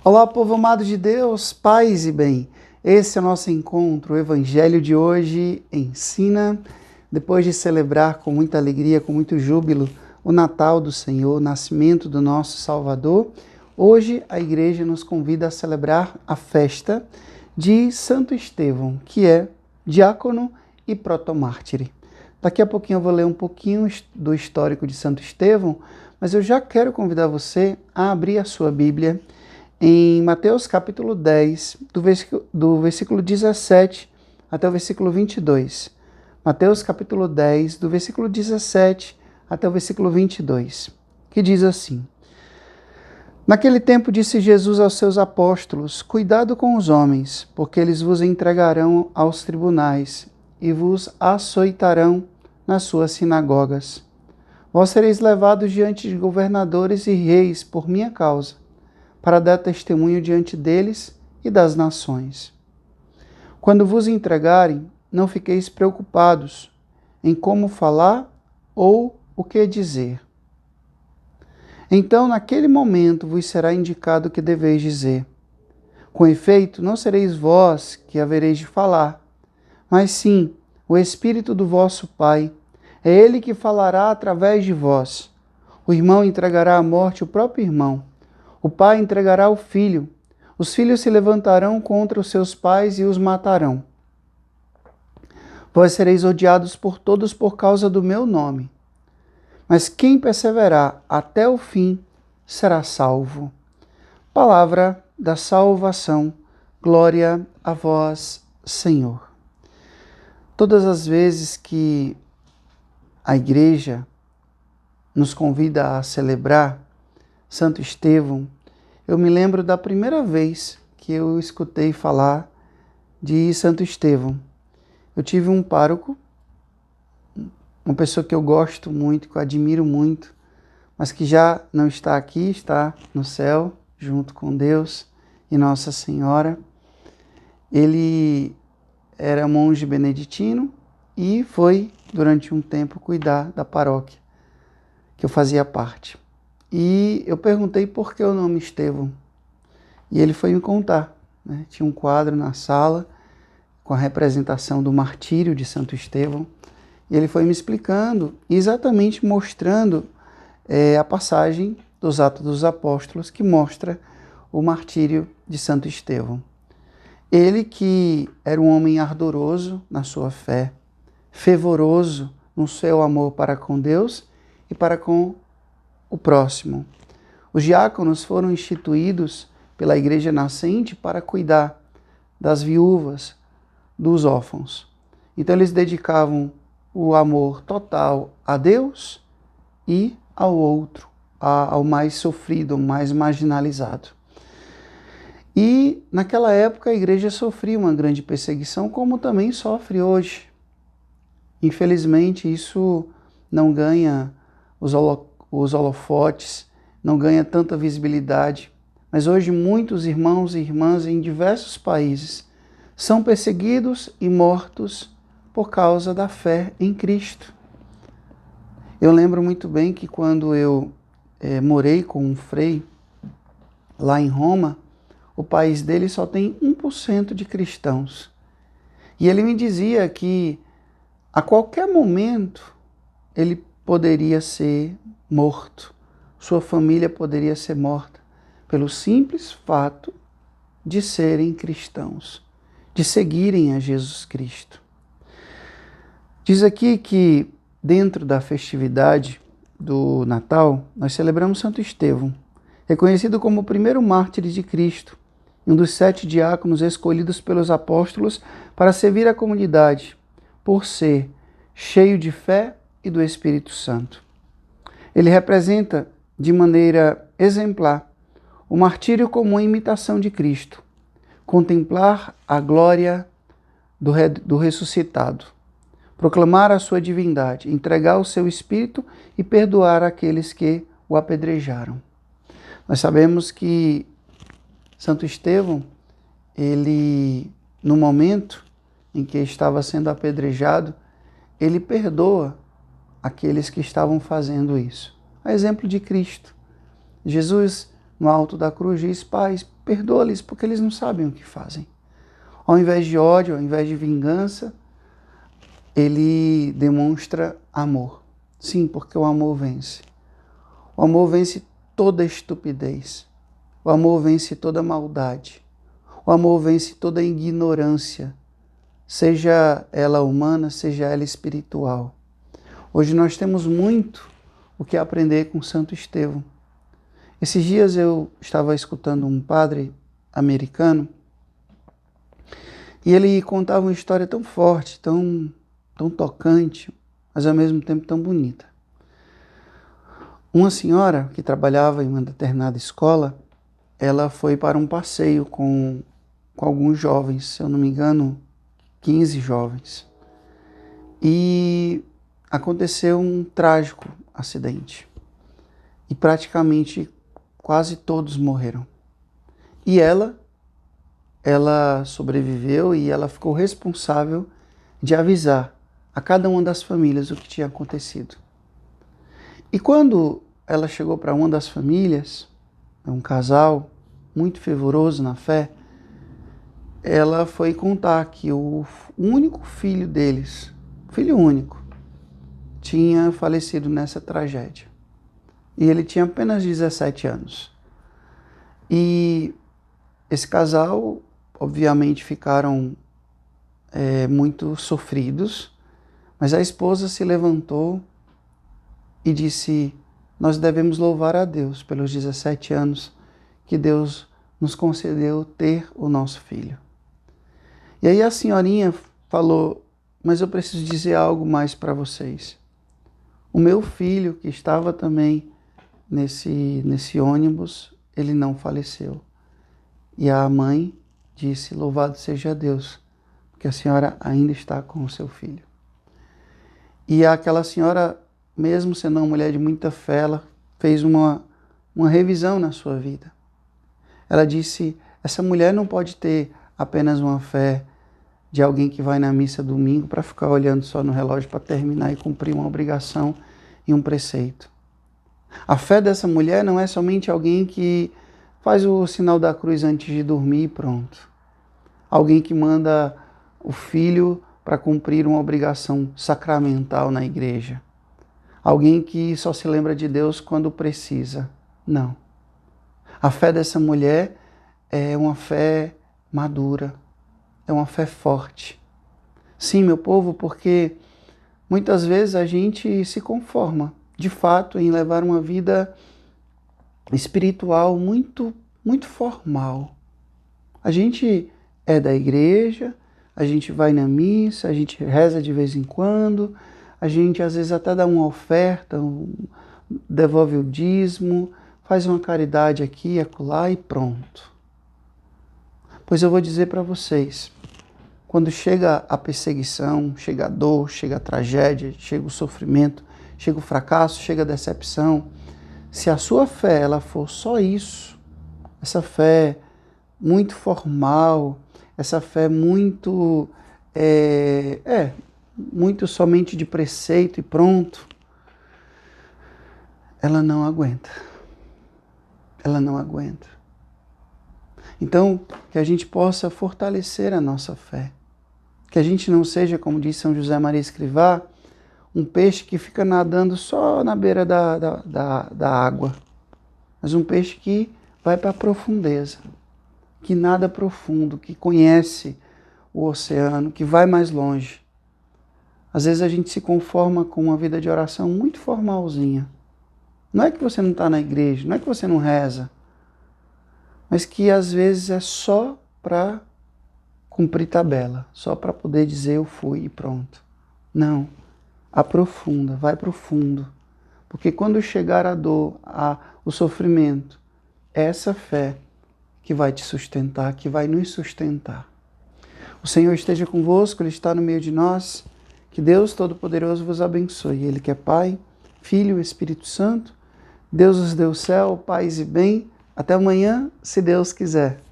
Olá, povo amado de Deus, paz e bem. Esse é o nosso encontro. O Evangelho de hoje ensina, depois de celebrar com muita alegria, com muito júbilo, o Natal do Senhor, o nascimento do nosso Salvador, hoje a igreja nos convida a celebrar a festa de Santo Estevão, que é diácono e protomártire. Daqui a pouquinho eu vou ler um pouquinho do histórico de Santo Estevão, mas eu já quero convidar você a abrir a sua Bíblia em Mateus capítulo 10, do versículo 17 até o versículo 22. Mateus capítulo 10, do versículo 17 até o versículo 22, que diz assim: Naquele tempo disse Jesus aos seus apóstolos: Cuidado com os homens, porque eles vos entregarão aos tribunais e vos açoitarão nas suas sinagogas. Vós sereis levados diante de governadores e reis por minha causa, para dar testemunho diante deles e das nações. Quando vos entregarem, não fiqueis preocupados em como falar ou o que dizer. Então, naquele momento, vos será indicado o que deveis dizer. Com efeito, não sereis vós que havereis de falar, mas sim o Espírito do vosso Pai. É Ele que falará através de vós. O irmão entregará à morte o próprio irmão. O pai entregará o filho. Os filhos se levantarão contra os seus pais e os matarão. Vós sereis odiados por todos por causa do meu nome. Mas quem perseverar até o fim será salvo. Palavra da salvação. Glória a vós, Senhor. Todas as vezes que a igreja nos convida a celebrar Santo Estevão, eu me lembro da primeira vez que eu escutei falar de Santo Estevão. Eu tive um pároco, uma pessoa que eu gosto muito, que eu admiro muito, mas que já não está aqui, está no céu, junto com Deus e Nossa Senhora. Ele era monge beneditino e foi, durante um tempo, cuidar da paróquia que eu fazia parte. E eu perguntei por que o nome Estevão. E ele foi me contar, né? Tinha um quadro na sala com a representação do martírio de Santo Estevão. E ele foi me explicando, exatamente mostrando a passagem dos Atos dos Apóstolos, que mostra o martírio de Santo Estevão. Ele que era um homem ardoroso na sua fé, fervoroso no seu amor para com Deus e para com o próximo. Os diáconos foram instituídos pela Igreja Nascente para cuidar das viúvas, dos órfãos. Então eles dedicavam o amor total a Deus e ao outro, ao mais sofrido, ao mais marginalizado. E naquela época a igreja sofria uma grande perseguição, como também sofre hoje. Infelizmente isso não ganha os holofotes, não ganha tanta visibilidade, mas hoje muitos irmãos e irmãs em diversos países são perseguidos e mortos por causa da fé em Cristo. Eu lembro muito bem que quando eu morei com um frei lá em Roma, o país dele só tem 1% de cristãos. E ele me dizia que a qualquer momento ele poderia ser morto, sua família poderia ser morta, pelo simples fato de serem cristãos, de seguirem a Jesus Cristo. Diz aqui que dentro da festividade do Natal, nós celebramos Santo Estevão, reconhecido como o primeiro mártir de Cristo, um dos 7 diáconos escolhidos pelos apóstolos para servir a comunidade, por ser cheio de fé e do Espírito Santo. Ele representa, de maneira exemplar, o martírio como uma imitação de Cristo, contemplar a glória do ressuscitado, proclamar a sua divindade, entregar o seu Espírito e perdoar aqueles que o apedrejaram. Nós sabemos que Santo Estevão, ele, no momento em que estava sendo apedrejado, ele perdoa aqueles que estavam fazendo isso. A exemplo de Cristo. Jesus no alto da cruz, diz: Pai, perdoa-lhes porque eles não sabem o que fazem. Ao invés de ódio, ao invés de vingança, ele demonstra amor. Sim, porque o amor vence. O amor vence toda estupidez. O amor vence toda maldade. O amor vence toda ignorância, seja ela humana, seja ela espiritual. Hoje nós temos muito o que aprender com Santo Estevão. Esses dias eu estava escutando um padre americano e ele contava uma história tão forte, tão tocante, mas ao mesmo tempo tão bonita. Uma senhora que trabalhava em uma determinada escola, ela foi para um passeio com alguns jovens, se eu não me engano, 15 jovens. E aconteceu um trágico acidente. E praticamente quase todos morreram. E ela sobreviveu e ela ficou responsável de avisar a cada uma das famílias o que tinha acontecido. E quando ela chegou para uma das famílias, um casal muito fervoroso na fé, ela foi contar que o único filho deles, filho único, tinha falecido nessa tragédia. E ele tinha apenas 17 anos. E esse casal, obviamente, ficaram muito sofridos, mas a esposa se levantou e disse: nós devemos louvar a Deus pelos 17 anos que Deus nos concedeu ter o nosso filho. E aí a senhorinha falou: mas eu preciso dizer algo mais para vocês. O meu filho, que estava também nesse ônibus, ele não faleceu. E a mãe disse: louvado seja Deus, porque a senhora ainda está com o seu filho. E aquela senhora, mesmo sendo uma mulher de muita fé, ela fez uma revisão na sua vida. Ela disse: essa mulher não pode ter apenas uma fé de alguém que vai na missa domingo para ficar olhando só no relógio para terminar e cumprir uma obrigação e um preceito. A fé dessa mulher não é somente alguém que faz o sinal da cruz antes de dormir e pronto. Alguém que manda o filho para cumprir uma obrigação sacramental na igreja. Alguém que só se lembra de Deus quando precisa. Não. A fé dessa mulher é uma fé madura, é uma fé forte. Sim, meu povo, porque muitas vezes a gente se conforma, de fato, em levar uma vida espiritual muito formal. A gente é da igreja, a gente vai na missa, a gente reza de vez em quando, a gente às vezes até dá uma oferta, devolve o dízimo, faz uma caridade aqui, acolá e pronto. Pois eu vou dizer para vocês, quando chega a perseguição, chega a dor, chega a tragédia, chega o sofrimento, chega o fracasso, chega a decepção, se a sua fé ela for só isso, essa fé muito formal, essa fé muito muito somente de preceito e pronto, ela não aguenta. Ela não aguenta. Então, que a gente possa fortalecer a nossa fé. Que a gente não seja, como diz São José Maria Escrivá, um peixe que fica nadando só na beira da água, mas um peixe que vai para a profundeza, que nada profundo, que conhece o oceano, que vai mais longe. Às vezes a gente se conforma com uma vida de oração muito formalzinha. Não é que você não está na igreja, não é que você não reza, mas que às vezes é só para cumprir tabela, só para poder dizer eu fui e pronto. Não, aprofunda, vai para o fundo, porque quando chegar a dor, o sofrimento, é essa fé que vai te sustentar, que vai nos sustentar. O Senhor esteja convosco, Ele está no meio de nós. Que Deus Todo-Poderoso vos abençoe. Ele que é Pai, Filho e Espírito Santo. Deus os deu céu, paz e bem. Até amanhã, se Deus quiser.